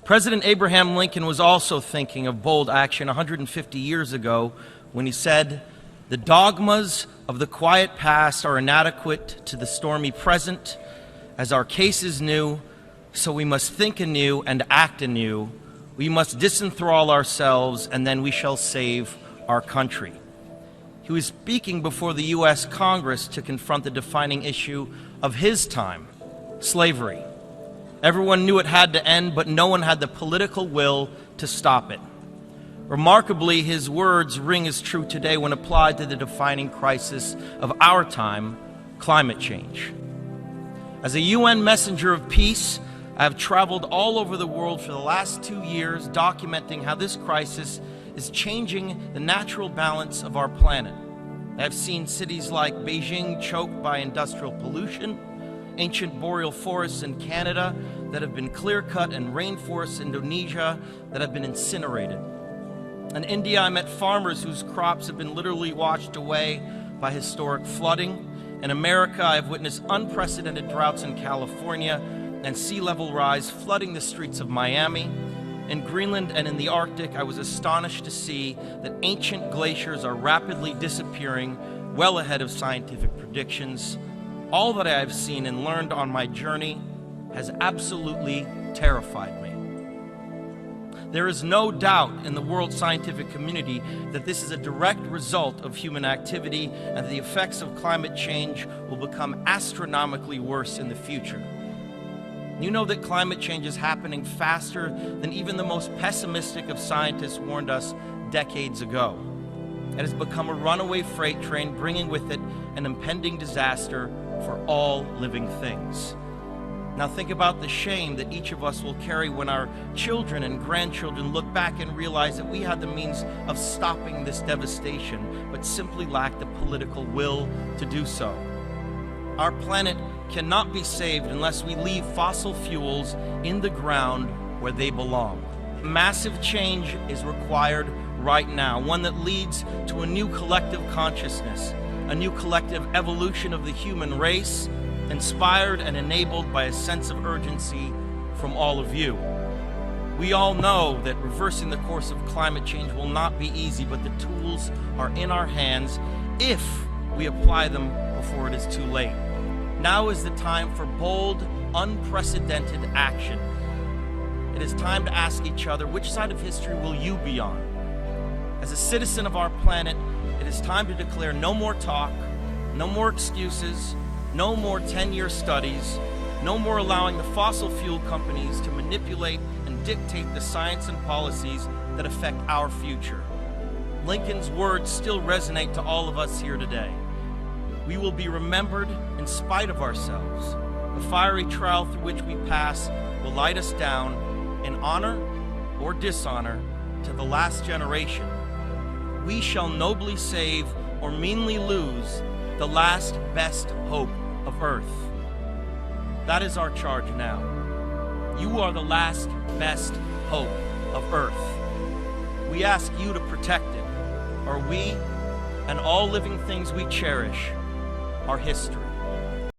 President Abraham Lincoln was also thinking of bold action 150 years ago when he said, "The dogmas of the quiet past are inadequate to the stormy present. As our case is new, so we must think anew and act anew. We must disenthrall ourselves, and then we shall save our country." He was speaking before the U.S. Congress to confront the defining issue of his time, slavery. Everyone knew it had to end, but no one had the political will to stop it. Remarkably, his words ring as true today when applied to the defining crisis of our time, climate change. As a UN messenger of peace, I have traveled all over the world for the last 2 years documenting how this crisis is changing the natural balance of our planet. I have seen cities like Beijing choked by industrial pollution, ancient boreal forests in Canada that have been clear-cut, and rainforests in Indonesia that have been incinerated. In India, I met farmers whose crops have been literally washed away by historic flooding. In America, I have witnessed unprecedented droughts in California and sea level rise flooding the streets of Miami. In Greenland and in the Arctic, I was astonished to see that ancient glaciers are rapidly disappearing, well ahead of scientific predictions. All that I have seen and learned on my journey has absolutely terrified me. There is no doubt in the world scientific community that this is a direct result of human activity and that the effects of climate change will become astronomically worse in the future. You know that climate change is happening faster than even the most pessimistic of scientists warned us decades ago. It has become a runaway freight train, bringing with it an impending disaster for all living things. Now think about the shame that each of us will carry when our children and grandchildren look back and realize that we had the means of stopping this devastation, but simply lacked the political will to do so. Our planet cannot be saved unless we leave fossil fuels in the ground where they belong. Massive change is required right now, one that leads to a new collective consciousness, a new collective evolution of the human race, inspired and enabled by a sense of urgency from all of you. We all know that reversing the course of climate change will not be easy, but the tools are in our hands if we apply them before it is too late. Now is the time for bold, unprecedented action. It is time to ask each other, which side of history will you be on? As a citizen of our planet, it is time to declare no more talk, no more excuses, no more 10-year studies, no more allowing the fossil fuel companies to manipulate and dictate the science and policies that affect our future. Lincoln's words still resonate to all of us here today. We will be remembered in spite of ourselves. The fiery trial through which we pass will light us down in honor or dishonor to the last generation. We shall nobly save or meanly lose the last best hope of Earth. That is our charge now. You are the last best hope of Earth. We ask you to protect it, or we and all living things we cherish are history.